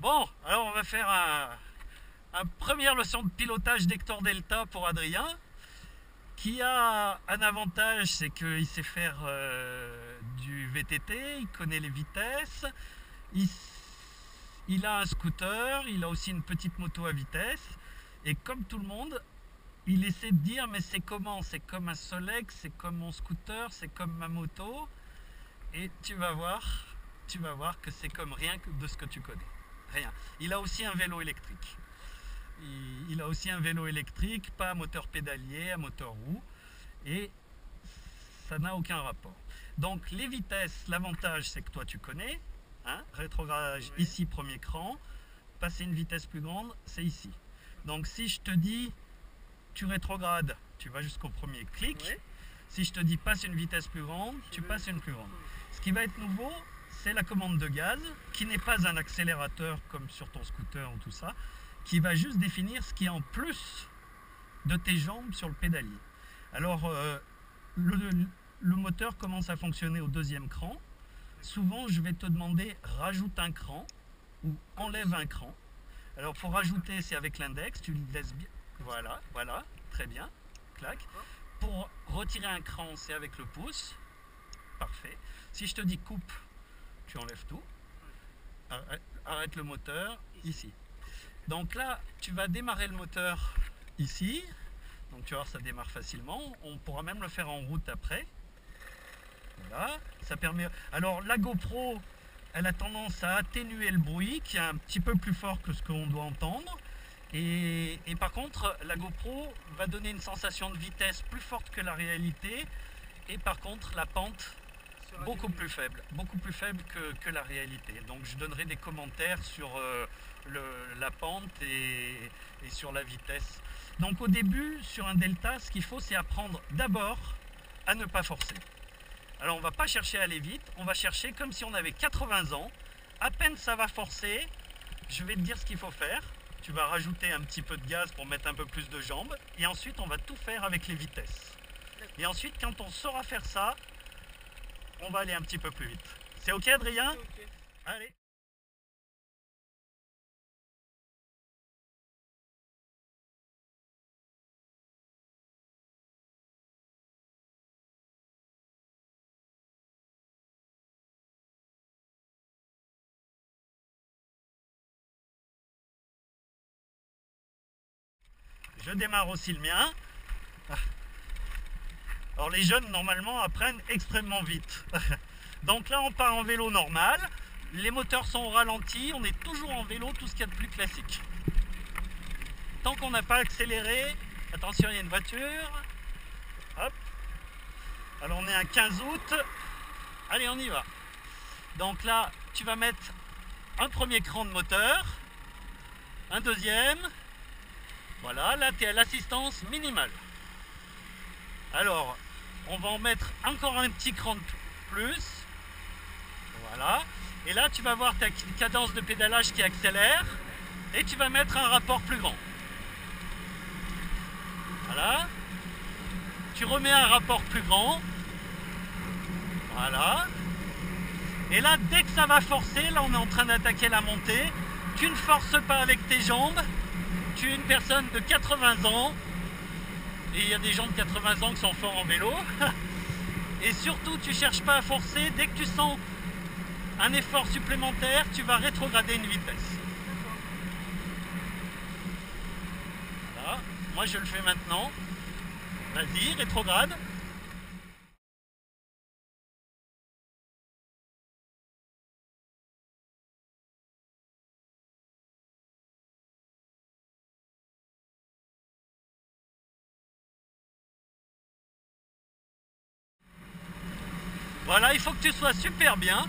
Bon, alors on va faire un première leçon de pilotage d'Hector Delta pour Adrien, qui a un avantage, c'est qu'il sait faire du VTT, il connaît les vitesses, il a un scooter, il a aussi une petite moto à vitesse, et comme tout le monde, il essaie de dire mais c'est comment? C'est comme un Solex, c'est comme mon scooter, c'est comme ma moto, et tu vas voir que c'est comme rien de ce que tu connais. Rien. Il a aussi un vélo électrique. Il a aussi un vélo électrique, pas à moteur pédalier, à moteur roue, et ça n'a aucun rapport. Donc les vitesses, l'avantage c'est que toi tu connais, hein, rétrogradage oui. Ici premier cran, passer une vitesse plus grande, c'est ici. Donc si je te dis tu rétrogrades, tu vas jusqu'au premier clic. Oui. Si je te dis passe une vitesse plus grande, tu passes une plus grande. Ce qui va être nouveau, c'est la commande de gaz, qui n'est pas un accélérateur comme sur ton scooter ou tout ça, qui va juste définir ce qui est en plus de tes jambes sur le pédalier. Alors, le moteur commence à fonctionner au deuxième cran. Souvent, je vais te demander rajoute un cran ou enlève un cran. Alors, pour rajouter, c'est avec l'index, tu le laisses bien. Voilà, voilà, très bien, clac. Pour retirer un cran, c'est avec le pouce. Parfait. Si je te dis coupe, tu enlèves tout. Arrête le moteur ici. Donc là, tu vas démarrer le moteur ici. Donc tu vas voir, ça démarre facilement. On pourra même le faire en route après. Voilà, ça permet. Alors la GoPro, elle a tendance à atténuer le bruit, qui est un petit peu plus fort que ce qu'on doit entendre. Et par contre, la GoPro va donner une sensation de vitesse plus forte que la réalité. Et par contre, la pente beaucoup plus faible que la réalité. Donc je donnerai des commentaires sur la pente et sur la vitesse. Donc au début, sur un delta, ce qu'il faut, c'est apprendre d'abord à ne pas forcer. Alors on ne va pas chercher à aller vite, on va chercher comme si on avait 80 ans. À peine ça va forcer, je vais te dire ce qu'il faut faire. Tu vas rajouter un petit peu de gaz pour mettre un peu plus de jambes. Et ensuite, on va tout faire avec les vitesses. Et ensuite, quand on saura faire ça, on va aller un petit peu plus vite. C'est ok, Adrien? Okay. Allez. Je démarre aussi le mien. Alors les jeunes normalement apprennent extrêmement vite. Donc là on part en vélo normal, les moteurs sont au ralenti, on est toujours en vélo, tout ce qu'il y a de plus classique. Tant qu'on n'a pas accéléré, attention il y a une voiture, hop, alors on est un 15 août, allez on y va. Donc là tu vas mettre un premier cran de moteur, un deuxième, voilà, là tu es à l'assistance minimale. Alors, on va en mettre encore un petit cran de plus. Voilà. Et là, tu vas voir ta cadence de pédalage qui accélère. Et tu vas mettre un rapport plus grand. Voilà. Tu remets un rapport plus grand. Voilà. Et là, dès que ça va forcer, là, on est en train d'attaquer la montée. Tu ne forces pas avec tes jambes. Tu es une personne de 80 ans. Et il y a des gens de 80 ans qui sont forts en vélo. Et surtout, tu ne cherches pas à forcer. Dès que tu sens un effort supplémentaire, tu vas rétrograder une vitesse. Voilà. Moi, je le fais maintenant. Vas-y, rétrograde. Voilà, il faut que tu sois super bien.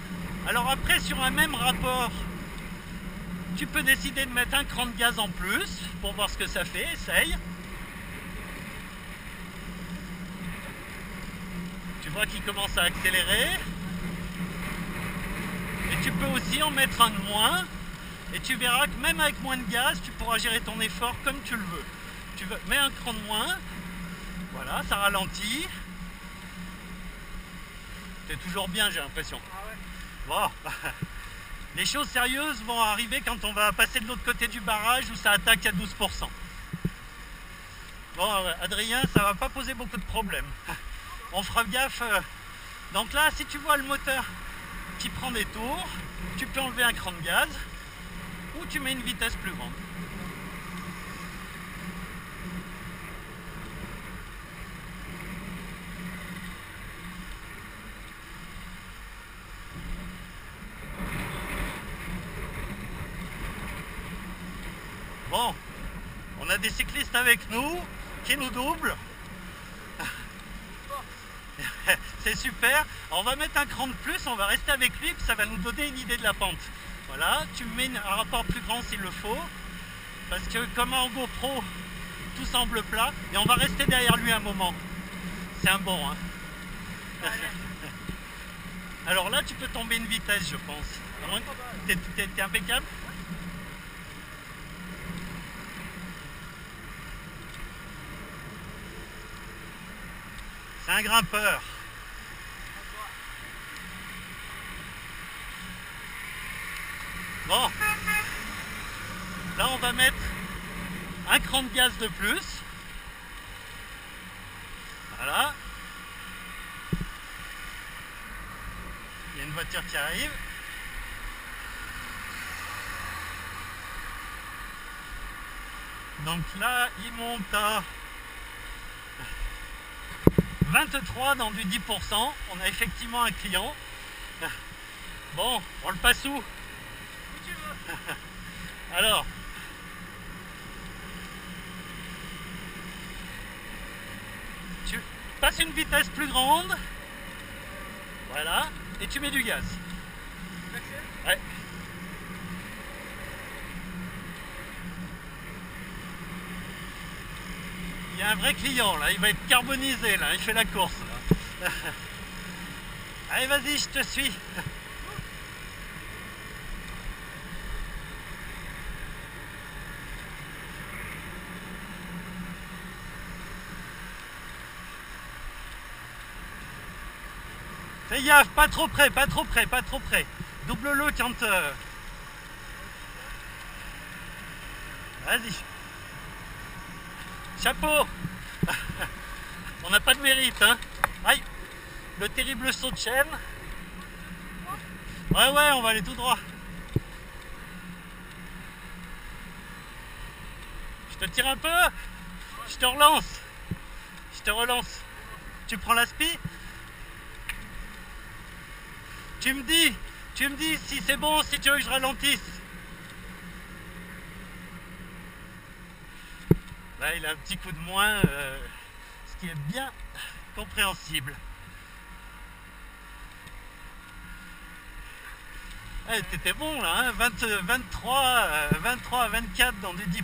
Alors après, sur un même rapport, tu peux décider de mettre un cran de gaz en plus pour voir ce que ça fait. Essaye. Tu vois qu'il commence à accélérer. Et tu peux aussi en mettre un de moins. Et tu verras que même avec moins de gaz, tu pourras gérer ton effort comme tu le veux. Tu mets un cran de moins. Voilà, ça ralentit. T'es toujours bien, j'ai l'impression. Ah ouais. Bon. Les choses sérieuses vont arriver quand on va passer de l'autre côté du barrage où ça attaque à 12%. Bon, Adrien, ça va pas poser beaucoup de problèmes. On fera gaffe. Donc là, si tu vois le moteur qui prend des tours, tu peux enlever un cran de gaz ou tu mets une vitesse plus grande. Bon, on a des cyclistes avec nous qui nous doublent. C'est super. On va mettre un cran de plus, on va rester avec lui, puis ça va nous donner une idée de la pente. Voilà, tu mets un rapport plus grand s'il le faut, parce que comme en GoPro, tout semble plat, et on va rester derrière lui un moment. C'est un bon, hein. Alors là, tu peux tomber une vitesse, je pense. T'es impeccable. C'est un grimpeur. Bon, là on va mettre un cran de gaz de plus. Voilà. Il y a une voiture qui arrive. Donc là, il monte à 23 dans du 10%. On a effectivement un client. Bon, on le passe où? Alors, tu passes une vitesse plus grande, voilà, et tu mets du gaz. Ouais. Il y a un vrai client là, il va être carbonisé là, il fait la course là. Allez, vas-y, je te suis. Fais gaffe, pas trop près, pas trop près, pas trop près. Double-le quand... Vas-y. Chapeau. On n'a pas de mérite, hein. Aïe. Le terrible saut de chaîne. Ouais, on va aller tout droit. Je te tire un peu. Je te relance. Je te relance. Tu prends la spi. Tu me dis si c'est bon, si tu veux que je ralentisse. Là, il a un petit coup de moins, ce qui est bien compréhensible. Eh, t'étais bon là, hein, 23 à 24 dans du 10%.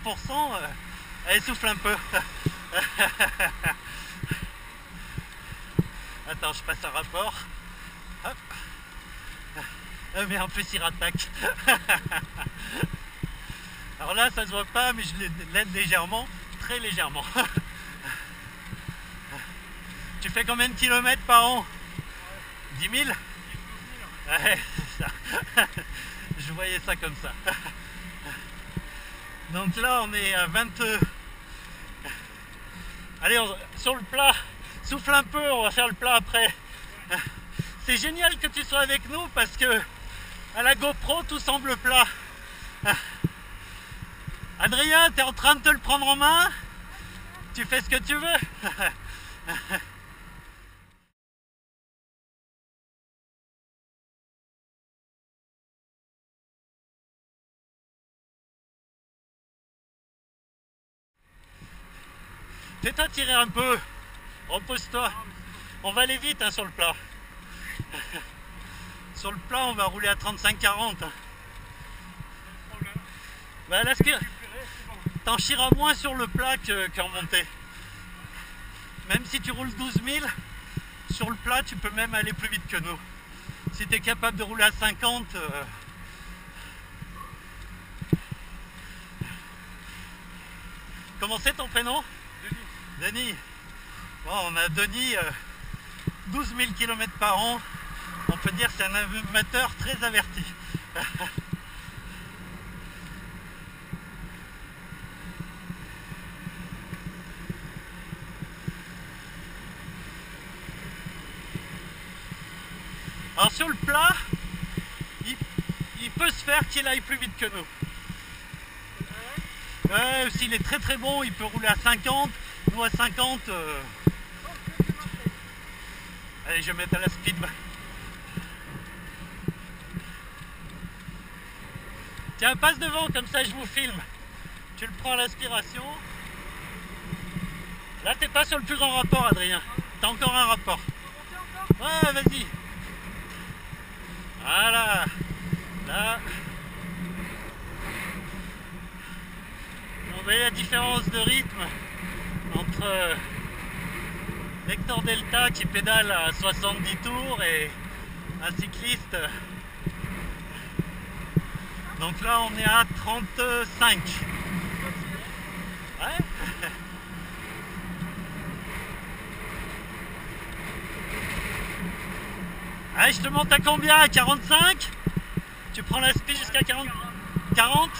Allez, souffle un peu. Attends, je passe un rapport. Hop. Mais en plus il rattaque. Alors là ça se voit pas, mais je l'aide légèrement, très légèrement. Tu fais combien de kilomètres par an? 10 000? Ouais, c'est ça. Je voyais ça comme ça. Donc là on est à 20. Allez, sur le plat, souffle un peu, on va faire le plat après. C'est génial que tu sois avec nous parce que à la GoPro tout semble plat. Adrien, t'es en train de te le prendre en main? Tu fais ce que tu veux. Fais-toi tirer un peu. Repose-toi. On va aller vite hein, sur le plat. Sur le plat, on va rouler à 35-40. Bah là, t'en chieras moins sur le plat qu'en montée. Même si tu roules 12 000, sur le plat, tu peux même aller plus vite que nous. Si tu es capable de rouler à 50... Comment c'est ton prénom? Denis. Denis. Bon, on a Denis, 12 000 km par an. On peut dire que c'est un amateur très averti. Alors sur le plat, il peut se faire qu'il aille plus vite que nous. S'il est très très bon, il peut rouler à 50. Nous à 50. Allez, je vais mettre à la speed. Tiens, passe devant, comme ça je vous filme. Tu le prends à l'aspiration. Là, t'es pas sur le plus grand rapport, Adrien. T'as encore un rapport. Ouais, vas-y. Voilà. Là. Vous voyez la différence de rythme entre Hector Delta qui pédale à 70 tours et un cycliste. Donc là, on est à 35. Ouais. Allez, je te monte à combien? À 45? Tu prends la speed jusqu'à 40? 40?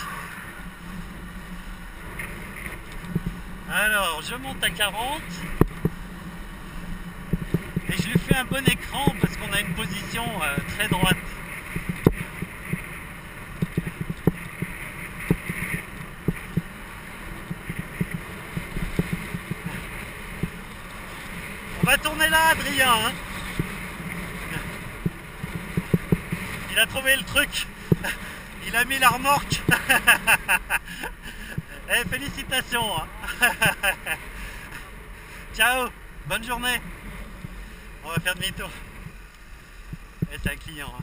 Alors, je monte à 40. Et je lui fais un bon écran parce qu'on a une position très droite. On va tourner là, Adrien. Hein, il a trouvé le truc. Il a mis la remorque. Eh, félicitations. Hein. Ciao. Bonne journée. On va faire demi-tour. Et c'est un client. Hein.